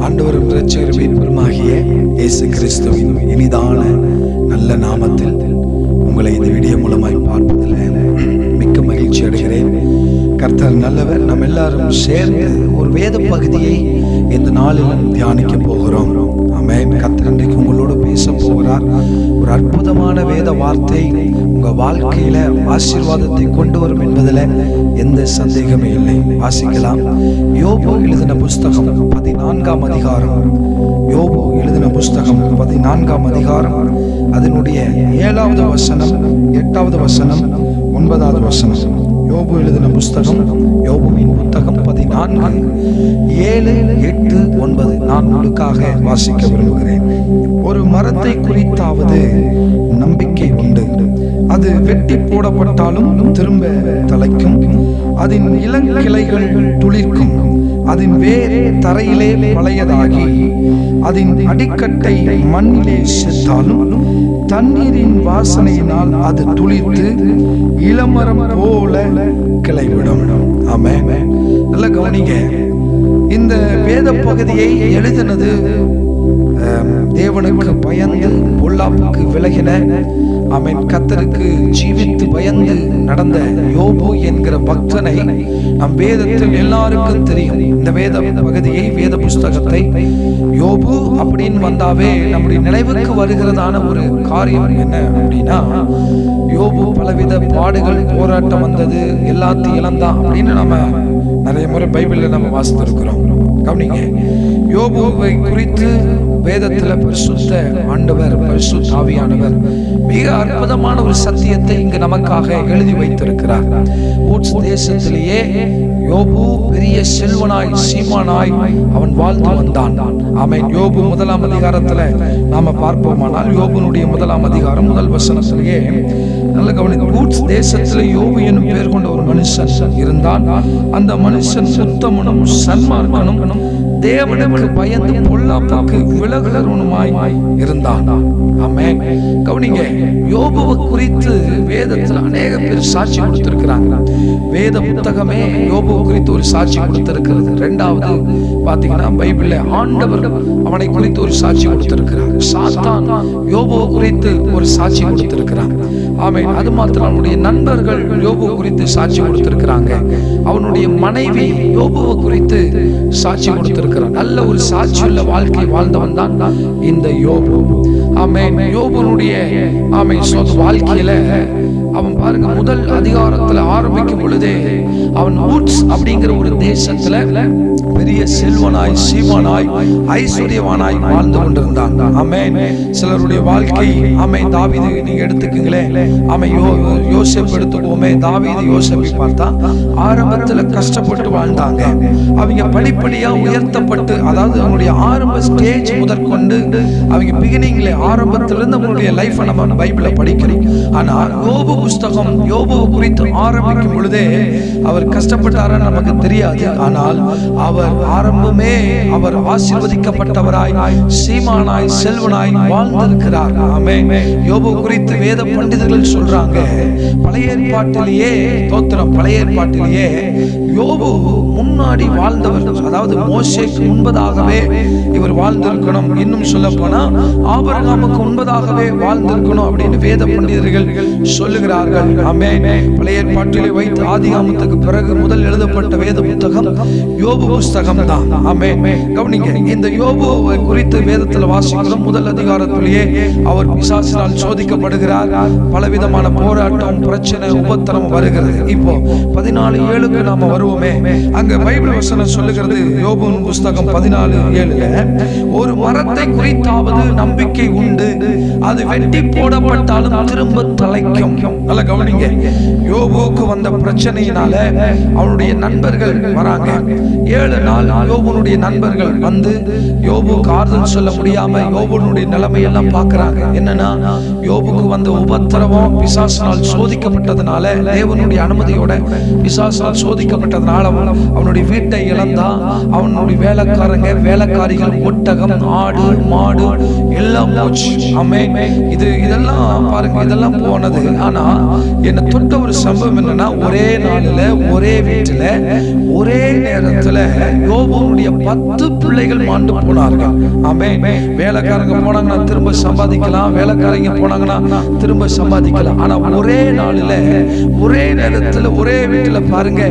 ஆண்டவரும் இரட்சகரும் மீட்பருமாகிய இயேசு கிறிஸ்துவின் இனிதான நல்ல நாமத்தில் உங்களை இந்த வீடியோ மூலமாய் பார்ப்பதில் மிக்க மகிழ்ச்சி அடைகிறேன். கர்த்தர் நல்லவர். நம்ம எல்லாரும் சேர்ந்து ஒரு வேத பகுதியை இந்த நாளில் தியானிக்க போகிறோம். ஆமென். கர்த்தர் இன்றைக்கு உங்களோடு பேச போகிறார். ஒரு அற்புதமான வேத வார்த்தை உங்க வாழ்க்கையில ஆசீர்வாதத்தை கொண்டு வரும் என்பதில் எந்த சந்தேகமே இல்லை. வாசிக்கலாம். யோபு எழுதின புஸ்தகம் 14ஆம் அதிகாரம். யோபு எழுதின புஸ்தகம் 14ஆம் அதிகாரம், அதனுடைய 7வது வசனம், 8வது வசனம், 9வது வசனம். யோபு எழுதின புஸ்தகம், யோபுவின் புத்தகம் 14, 7, 8, 9 நான் உங்களுக்காக வாசிக்க விரும்புகிறேன். ஒரு மரத்தை குறித்தாவது நம்பிக்கை உண்டு. அது வெட்டி போடப்பட்டாலும் திரும்ப தலைக்கும். அதன் இளங்கிளைகள் துளிர்க்கும். அதன் வேர் தரையிலே பழையதாகி அதன் அடிக்கட்டை மண்ணிலே செத்தாலும் தண்ணீரின் வாசனையினால் அது துளிர்த்து இளமரம் போல கிளைவிடும். ஆமென். நல்ல கவனிங்க. இந்த வேத பகுதியை எழுதினது தேவனுக்கு பயந்து பொல்லாப்புக்கு விலகின, ஆமென், கர்த்தருக்கு ஜீவித்து பயந்து நடந்த யோபு என்கிற பக்தனை நம் வேதத்தில் எல்லாருக்கும் தெரியும். இந்த வேத பகுதியை, வேத புஸ்தகத்தை யோபு அப்படின்னு வந்தாவே நம்முடைய நினைவுக்கு வருகிறதான ஒரு காரியம் என்ன அப்படின்னா, யோபு பலவித பாடுகள், போராட்டம் வந்தது, எல்லாத்தையும் இழந்தான் அப்படின்னு நம்ம நிறைய முறை பைபிள்ல நம்ம வாசித்திருக்கிறோம். கவனிங்க. யோபுவை குறித்து வேதத்துல பரிசுத்த ஆண்டவர், பரிசுத்த ஆவியானவர் மிக அற்புதமான ஒரு சத்தியத்தை இங்கு நமக்காக எழுதி வைத்திருக்கிறார். ஊட்ஸ் தேசத்திலேயே யோபு பெரிய செல்வனாய், சீமானாய் அவன் வாழ்ந்து வந்தான். ஆமென். யோபு 1ஆம் அதிகாரத்துல நாம பார்ப்போமானால், யோபுனுடைய 1ஆம் அதிகாரம் 1 வசனத்திலேயே நல்ல கவனித்து, ஊட்ஸ் தேசத்துல யோபு என்னும் பெயர் கொண்ட ஒரு மனுஷன் இருந்தான். அந்த மனுஷன் சுத்தமனும் சன்மார்க்கனும் தேவனுக்கு பயந்து பொல்லாப்புக்கு விலகுகிறவனுமாய் இருந்தான். ஆமென். கவனிங்க. யோபுவை குறித்து வேதத்தில் அநேக பேர் சாட்சி கொடுத்திருக்கிறாங்க. வேத புத்தகமே யோபுவை குறித்து ஒரு சாட்சி கொடுத்திருக்கிறது. 2வது பாத்தீங்கன்னா பைபிள்ல ஆண்டவர் அவனை குறித்து ஒரு சாட்சி கொடுத்திருக்கிறார். சாத்தான் யோபுவை குறித்து ஒரு சாட்சி கொடுத்திருக்கிறார். ஆமென். அது மாத்திரம் அவனுடைய நண்பர்கள் யோபுவை குறித்து சாட்சி கொடுத்திருக்கிறாங்க. அவனுடைய மனைவி யோபுவை குறித்து சாட்சி கொடுத்திருக்கிறார். நல்ல ஒரு சாட்சியுள்ள வாழ்க்கை வாழ்ந்தவன் தான் இந்த யோபு. ஆமென். யோபுனுடைய வாழ்க்கையில அவன் பாருங்க, முதல் அதிகாரத்துல ஆரம்பிக்கும் பொழுதே அவன் ஊட்ஸ் அப்படிங்கிற ஒரு தேசத்துல பெரிய செல்வனாய், சீமானாய், ஐஸ்வர்யவானாய் வாழ்ந்து கொண்டிருந்தான். ஆமென். சிலருடைய வாழ்க்கை, ஆமென், தாவீது நீங்க எடுத்துக்கீங்களே, ஆமென், யோசேப்பு எடுத்துக்கோமே. தாவீது யோசேப்பை பார்த்தா ஆரம்பத்துல கஷ்டப்பட்டு வாழ்ந்தாங்க. அவங்க படிப்படியா உயர்த்தப்பட்டு, அதாவது அவங்களுடைய ஆரம்ப ஸ்டேஜ் முதற்கொண்டு அவங்க பிகினிங்ல ஆரம்பத்திலிருந்து அவங்களுடைய லைஃப் நம்ம பைபிள்ல படிக்கிறோம். ஆனா யோபு புஸ்தகம் யோபுவை குறித்து ஆரம்பிக்கும் பொழுதே அவர் கஷ்டப்பட்டாரன்னு நமக்கு தெரியாது. ஆனால் அவர் ஆரம்பமே அவர் ஆசீர்வதிக்கப்பட்டவராய், சீமானாய், செல்வனாய் வாழ்ந்திருக்கிறார். ஆமென். யோபு குறித்து வேத பண்டிதர்கள் சொல்றாங்க, பழைய ஏற்பாட்டிலேயே, தோத்திரம், பழைய ஏற்பாட்டிலேயே யோபு முன்னாடி வாழ்ந்தவர். அதாவது மோசேக்கு முன்பதாகவே இவர் வாழ்ந்திருக்கணும். இன்னும் சொல்ல போனா ஆபிரகாமுக்கு முன்பதாகவே வாழ்ந்திருக்கணும் அப்படின்னு வேத பண்டிதர்கள் சொல்லுகிறார்கள். ஆமென். பழைய ஏற்பாட்டிலே வைத்து ஆதிகாமத்துக்கு பிறகு முதல் எழுதப்பட்ட வேத புத்தகம் யோபு புஸ்தகம் தான். ஆமென். கவனிங்க. இந்த யோபு குறித்து வேதத்தில் வாசிக்கிறோம். முதல் அதிகாரத்திலேயே அவர் பிசாசினால் சோதிக்கப்படுகிறார். பலவிதமான போராட்டம், பிரச்சனை, உபத்திரம் வருகிறது. இப்போ 14:7 நாம வருவோமே. அங்க பைபிள் வசனம் சொல்லுகிறது, யோபு புஸ்தகம் 14:7, ஒரு மரத்தை குறித்தாவது நம்பிக்கை உண்டு. அது வெட்டி போடப்பட்டாலும் திரும்ப தலைக்கும். நல்ல கவனிங்க. யோபுவுக்கு வந்த பிரச்சனையினால அவனுடைய நண்பர்கள் வராங்க. 7 நாள் யோபுனுடைய நண்பர்கள் வந்து யோபுக்கு ஆறுதல் சொல்ல முடியாம யோபுனுடைய நிலைமையெல்லாம் பார்க்கறாங்க. என்னன்னா, யோபுக்கு வந்த உபத்திரவம் பிசாசினால் சோதிக்கப்பட்டதுனால, தேவனுடைய அனுமதியோட பிசாசினால் சோதிக்கப்பட்டதுனால அவனுடைய வீட்டை இழந்தான். அவனுடைய வேலைக்காரங்க, வேலைக்காரிகள், ஒட்டகம், ஆடு, மாடு எல்லாம் போச்சு. ஆமென். இதெல்லாம் பாருங்க, இதெல்லாம் போனது. ஆனா என்ன தொட்ட ஒரு சம்பவம் என்னன்னா, ஒரே நாளில் ஒரே வீட்டில் சமயத்துல ஒரே நேரத்துல யோபுடைய 10 பிள்ளைகள் மாண்டு போனார்கள். ஆமென். வேலைக்காரங்க போனாங்கன்னா திரும்ப சம்பாதிக்கலாம், வேலைக்காரங்க போனாங்கன்னா திரும்ப சம்பாதிக்கலாம். ஆனா ஒரே நாளில ஒரே நேரத்துல ஒரே வீட்டுல பாருங்க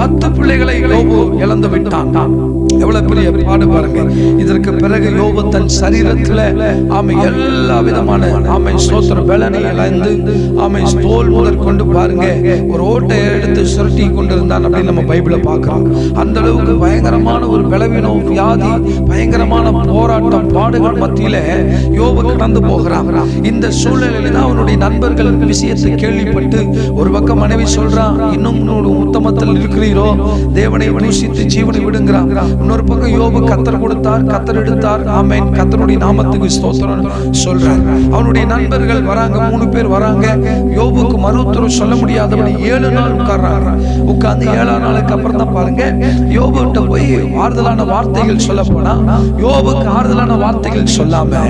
10 பிள்ளைகளை யோபு இழந்து விட்டான். எவ்வளவு பெரிய பாடு பாருங்க. இதற்கு பிறகு யோபு தன் சரீரத்துல எல்லா விதமான ஸ்தோத்திர பலனை இழந்து தோல் முதல் கொண்டு பாருங்க ஒரு ஓட்டை எடுத்து சுருட்டி கொண்டிருந்தான் அப்படின்னு நம்ம பைபிளை பார்க்கிறோம். அந்த அளவுக்கு பயங்கரமான ஒரு பலவீனம், வியாதி, பயங்கரமான போராட்டம், பாடுகள் மத்தியில யோபு கடந்து போகிறான். இந்த சூழ்நிலையில தான் அவனுடைய நண்பர்கள் விஷயத்தை கேள்விப்பட்டு ஒரு பக்கம் மனைவி சொல்றான், இன்னும் உத்தமத்தில் இருக்கிறீரோ, தேவனை தூஷித்து ஜீவனை விடுங்கிறான். இன்னொரு பக்கம் யோபு கத்தர் கொடுத்தார், கத்தர் எடுத்தார், ஆமென், கத்தருடைய நாமத்துக்கு ஸ்தோத்திரம் சொல்றார். அவனுடைய நண்பர்கள் வராங்க, 3 பேர் வராங்க. யோபுக்கு மருத்துவம் சொல்ல முடியாதபடி 7 நாள் உட்கார்றாங்க. உட்கார்ந்து 7ஆம் நாளுக்கு அப்புறம் தான் பாருங்க யோபுட்ட போய் ஆறுதலான வார்த்தைகள் சொல்ல போனா யோபுக்கு ஆறுதலான வார்த்தைகள் சொல்லாம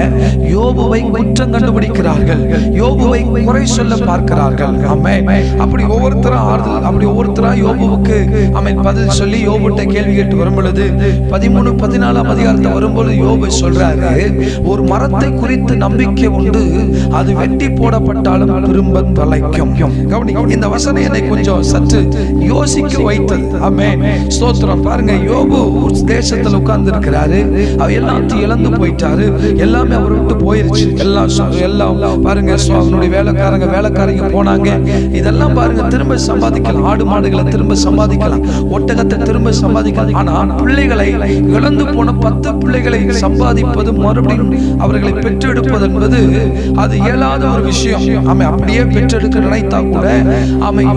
யோபுவை குற்றம் கண்டுபிடிக்கிறார்கள், யோபுவை குறை சொல்ல பார்க்கிறார்கள். ஆமென். அப்படி ஒவ்வொருத்தரா ஆறுதல், அப்படி ஒவ்வொருத்தரா யோபுவுக்கு ஆமென் பதில் சொல்லி யோபுட்ட கேள்வி கேட்டு வரும் பொழுது 13, 14ஆம் அதிகாரத்தை வரும்போது யோபு சொல்றாரு, ஒரு மரத்தை குறித்து நம்பிக்கை உண்டு, அது வெட்டி போடப்பட்டாலும் திரும்ப தலைக்கும். இந்த வசனம் என்னை கொஞ்சம் சற்று யோசிக்க வைத்தது. ஆமென். ஸ்தோத்திரம். பாருங்க, யோபு தேசத்துல உட்கார்ந்து இருக்கிறாரு, அவர் எல்லாத்தையும் இழந்து போயிட்டாரு, எல்லாமே அவர் விட்டு போயிருச்சு. எல்லாம் பாருங்க அவனுடைய வேலைக்காரங்க போனாங்க. இதெல்லாம் பாருங்க திரும்ப சம்பாதிக்கலாம், ஆடு மாடுகளை திரும்ப சம்பாதிக்கலாம், ஒட்டகத்தை திரும்ப சம்பாதிக்கலாம். ஆனா பிள்ளைகளை இழந்து போன 10 பிள்ளைகளை சம்பாதிப்பது, மறுபடியும் அவர்களை பெற்றெடுப்பது என்பது அது இயலாத ஒரு விஷயம். அப்படியே பெற்றெடுக்க நினைத்தா கூட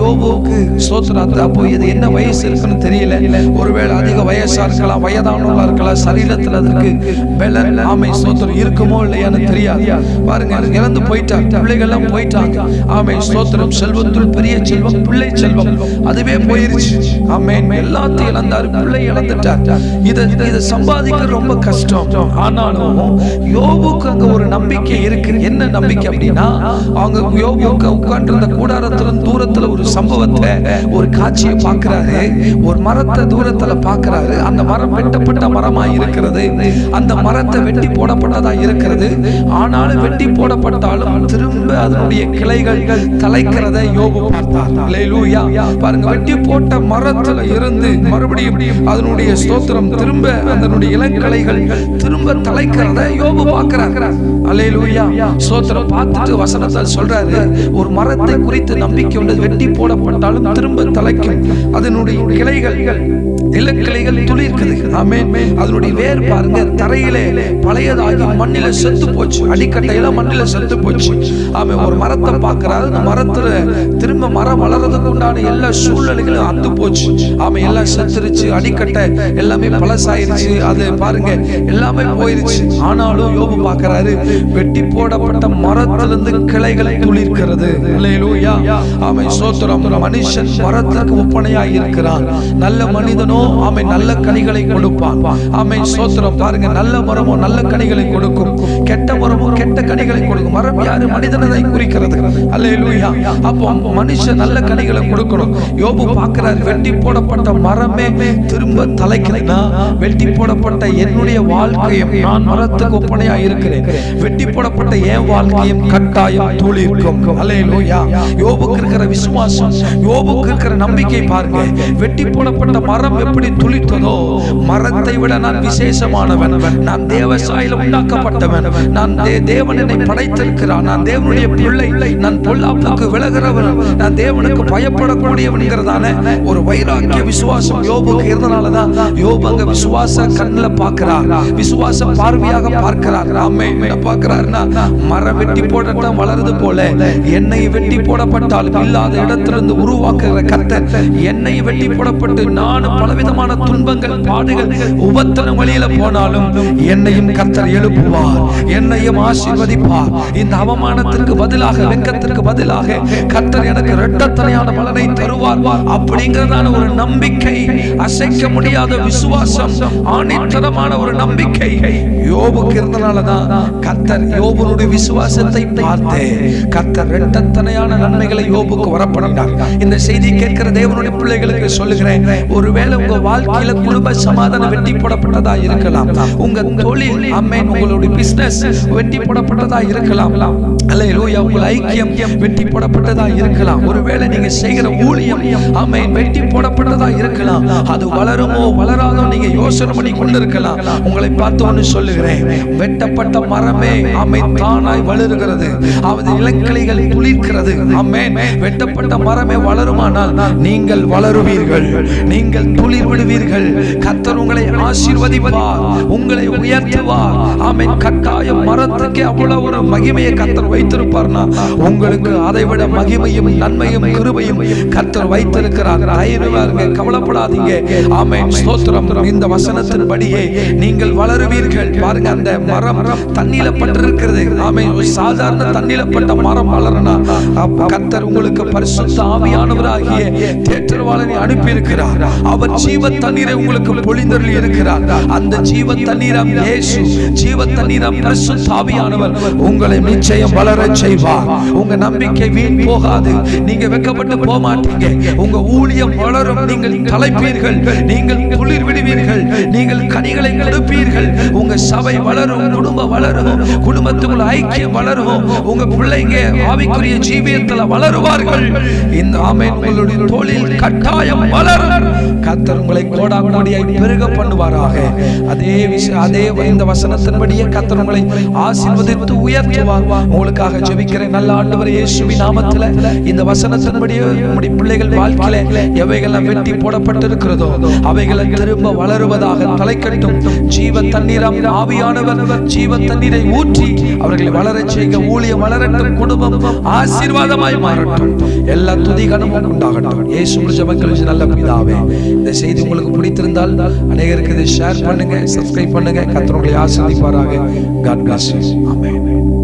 யோபுவுக்கு ஸ்தோத்திரம். அப்போ இது என்ன வயசு இருக்குன்னு தெரியல, ஒருவேளை அதிக வயசா இருக்கலாம், வயதானவங்களா இருக்கலாம், சரீரத்தில் அதற்கு பலன் ஸ்தோத்திரம் இருக்குமோ இல்லையான்னு தெரியாது. பாருங்க இழந்து போயிட்டாங்க, பிள்ளைகள்லாம் போயிட்டாங்க. ஸ்தோத்திரம். செல்வத்துள் பெரிய செல்வம் பிள்ளை செல்வம், அதுவே போயிருச்சு. எல்லாத்தையும் இழந்தாரு, பிள்ளை இழந்துட்டார். இதை சம்பாதிக்க ரொம்ப கஷ்டம். ஆனாலும் யோபுக்கு அங்க ஒரு நம்பிக்கை இருக்கு. என்ன நம்பிக்கை அப்படின்னா, அவங்க யோபுக்கு உட்கார்ந்திருந்த கூடாரத்துல தூரத்துல ஒரு சம்பவத்தை, ஒரு காட்சியை பார்க்கிறாரு. ஒரு மரத்தை தூரத்துல பார்க்கிறாரு. அந்த மரம் வெட்டப்பட்ட மரமா இருக்கிறது, அந்த மரத்தை வெட்டி போடப்பட்டதா இருக்கிறது. ஆனாலும் வெட்டி போடப்பட்டாலும் திரும்ப அதனுடைய கிளைகள் தலைக்கிறதை யோபு பார்த்தார். அல்லேலூயா. பாருங்க, வெட்டி போட்ட மரத்துல இருந்து மறுபடியும் அதனுடைய ஸ்தோத்திரம் திரும்ப அதனுடைய இளங்கிளைகள் திரும்ப தலைக்கிறதை யோபு பார்க்கிறார். அல்லேலூயா. ஸ்தோத்திரம். பார்த்துட்டு வசனத்தை சொல்றாரு, ஒரு மரத்தை குறித்து நம்பிக்கை உண்டு, வெட்டி போடப்பட்டாலும் திரும்ப தலைக்கும், அதனுடைய கிளைகள் இளக்கிளைகள் துளிர்க்குது. ஆமென். அதனுடைய வேர் பாருங்க தரையிலே பழையதாகி மண்ணில செத்து போச்சு, அடிக்கட்டையில மண்ணில செத்து போச்சு. ஒரு மரத்தை பார்க்கிறாரு, அந்த மரத்துல திரும்ப மரம் வளர்றதுக்கு உண்டான எல்லா சூழ்நிலைகளும் அத்து போச்சு. எல்லாம் செத்துருச்சு, அடிக்கட்டை எல்லாமே பழசாயிருச்சு, அது பாருங்க எல்லாமே போயிருச்சு. ஆனாலும் யோபு பார்க்கிறாரு, வெட்டி போடப்பட்ட மரத்திலிருந்து கிளைகளை துளிர்க்கிறது. அல்லேலூயா. ஸ்தோத்திரம். மனுஷன் மரத்திற்கு ஒப்பனையாய் இருக்கிறான். நல்ல மனிதனோ நல்ல கனிகளை கொடுப்பான். ஸ்தோத்திரம். பாருங்க, நல்ல மரமோ நல்ல கனிகளை கொடுக்கும், கெட்ட மரமோ கெட்ட கனிகளை கொடுக்கும். மரம் யாரு? மனிதனை குறிக்கிறது. அல்லேலூயா. அப்போ மனுஷன் நல்ல கனிகளை கொடுக்கணும். யோபு பார்க்கிறார், வெட்டி போடப்பட்ட மரமே திரும்ப தலைக்கிறேன்னா, வெட்டி போடப்பட்ட என்னுடைய வாழ்க்கையும், நான் மரத்துக்கு ஒப்பனையா இருக்கிறேன், வெட்டி போடப்பட்ட என் வாழ்க்கையும் கட்டாயம் துளிர்க்கும். அல்லேலூயா. யோபுக்கு இருக்கிற விசுவாசம், யோபுக்கு இருக்கிற நம்பிக்கை பாருங்க. வெட்டி போடப்பட்ட மரம் எப்படி துளிர்த்ததோ, மரத்தை விட நான் விசேஷமானவன், நான் தேவசாயில உண்டாக்கப்பட்டவன், நான் தேவன் என்னை படைத்திருக்கிறான், நான் தேவனுடைய பிள்ளை, நான் பொல்லாப்புக்கு விலகிறவன், நான் தேவனுக்கு பயப்படக்கூடியவன்கிறதான ஒரு வைராக்கிய விசுவாசம் யோபுக்கு இருந்தனாலதான் யோபு அங்க விசுவாச கண்ணுல பார்க்கிறார், விசுவாச பார்வையாக பார்க்கிறார். என்ன பார்க்கிறார்னா, மரம் வெட்டி போடட்டும் வளருது போல என்னை வெட்டி போடப்பட்டால் இல்லாத இடத்திலிருந்து உருவாக்குகிற கர்த்தர், என்னை வெட்டி போடப்பட்டு நானும் பலவிதமான துன்பங்கள், பாடுகள், உபத்திரம் வழியில போனாலும் என்னையும் கர்த்தர் எழுப்புவார், என்னையும் ஆசீர்வதிப்பார். இந்த அவமானத்திற்கு பதிலாக, வெட்கத்திற்கு பதிலாக கர்த்தர் எனக்கு இரட்டத்தனையான பலனை தருவார். அப்படிங்கிறதான ஒரு நம்பிக்கை, அசைக்க முடியாத விசுவாசம், ஆணித்தரமான ஒரு நம்பிக்கை யோபுக்கு இருந்தனாலதான் கர்த்தர் யோபுடைய விசுவாசத்தை பார்த்து கர்த்தர் இரட்டத்தனையான நன்மைகளை யோபுக்கு வரப்பண்ணினார். இந்த செய்தி கேட்கிற தேவனுடைய பிள்ளைகளுக்கு சொல்லுகிறேன், ஒருவேளை உங்க வாழ்க்கையில குடும்ப சமாதானம் வெட்டி போடப்பட்டதா இருக்கலாம், உங்க தொழில் ஆமென் உங்களுடைய பிசினஸ் வெட்டி போடப்பட்டதா இருக்கலாம், அல்லேலூயா உங்கள் ஐக்கியம் வெட்டி போடப்பட்டதா இருக்கலாம், ஒருவேளை நீங்க செய்கிற ஊழியம் ஆமென் வெட்டி போடப்பட்டதா இருக்கலாம், அது வளருமோ வளராதோ நீங்க யோசனை பண்ணி கொண்டிருக்கலாம். உங்களை பார்த்து ஒன்று சொல்லுகிறேன், வெட்டப்பட்ட மரமே ஆமென் தானாய் வளருகிறது, அவது இளங்கிளைகள் துளிர்க்கிறது. ஆமென். வெட்டப்பட்ட மரமே வளருமானால் நீங்கள் வளருவீர்கள், நீங்கள் துளிர் விடுவீர்கள். கர்த்தர் உங்களை ஆசீர்வதிப்பார், உங்களை உயர்த்துவார். ஆமென். கட்டாயம் மரத்துக்கு அவ்வளவு ஒரு மகிமையை கர்த்தர் வைத்திருப்பார்னா உங்களுக்கு அதை விட மகிமையும் நன்மையும் கிருபையும் கர்த்தர் வைத்திருக்கிறார். தைரியமாக கவலைப்படாதீங்க. ஆமென். ஸ்தோத்திரம். இந்த வசனத்தின்படியே நீங்கள் வளருவீர்கள். பாருங்க, அந்த மரம் தண்ணீல பட்டிருக்கிறது. ஆமென். ஒரு சாதாரண தண்ணீல பட்ட மரம் வளரனா கர்த்தர் உங்களுக்கு பரிசுத்த ஆவியானவராகிய தேற்றவாளனை அனுப்பி இருக்கிறார். அவர் ஜீவ தண்ணீரை உங்களுக்கு பொழிந்தருளி இருக்கிறார். அந்த ஜீவ தண்ணீரம் இயேசு, ஜீவ தண்ணீரம் பரிசுத்த ஆவியானவர் உங்களை நிச்சயம் வளரச் செய்வார். உங்க நம்பிக்கை வீண் போகாது. நீங்க வெட்கப்பட்டு போக மாட்டீங்க. உங்க ஊழியம் வளரும். நீங்கள் தலைப்பீர்கள், நீங்கள் துளிர் விடுவீர்கள், நீங்கள் கனிகளை கொடுப்பீர்கள். உங்க சபை வளரும், குடும்பம் வளரும், குடும்பத்துக்குள்ள ஐக்கியம் வளரும், உங்க பிள்ளைங்க ஆவிக்குரிய ஜீவியத்தில் வளருவார்கள். இந்த ஆமென் உங்களுடைய தொழில் கட்டாயம் வளரும். கர்த்தர் உங்களை கோடாகோடியாய் பெருக பண்ணுவாராக. அதே இந்த வசனத்தின்படியே கர்த்தர் உங்களை ஆசீர்வதித்து உயர்த்துவார். உங்களுக்காக ஜெபிக்கிறேன். நல்ல ஆண்டவரே, இயேசுவின் நாமத்திலே இந்த வசனத்தின்படியே உம்முடைய பிள்ளைகள் வாழ்க்கையில எவைகள் வெட்டி போடப்பட்டிருக்கிறதோ அவைகளை திரும்ப வளருவதாக தலைக்கட்டும். ஜீவ தண்ணீரம் ஆவியானவர் ஜீவ தண்ணீரை ஊற்றி அவர்களை வளரச் செய்க. ஊழியம் வளரட்டும், குடும்பம் ஆசீர்வாதமாய் மாறட்டும். எல்லா துதி கனமும் உண்டாகட்டும். இயேசுவின் ஜெபங்கள் நல்ல பிதாவே. இந்த செய்தி உங்களுக்கு பிடித்திருந்தால் அநேகருக்கு இதை ஷேர் பண்ணுங்க, சப்ஸ்கிரைப் பண்ணுங்க. கர்த்தர் உங்களை ஆசீர்வதிப்பாராக. God bless you. Amen.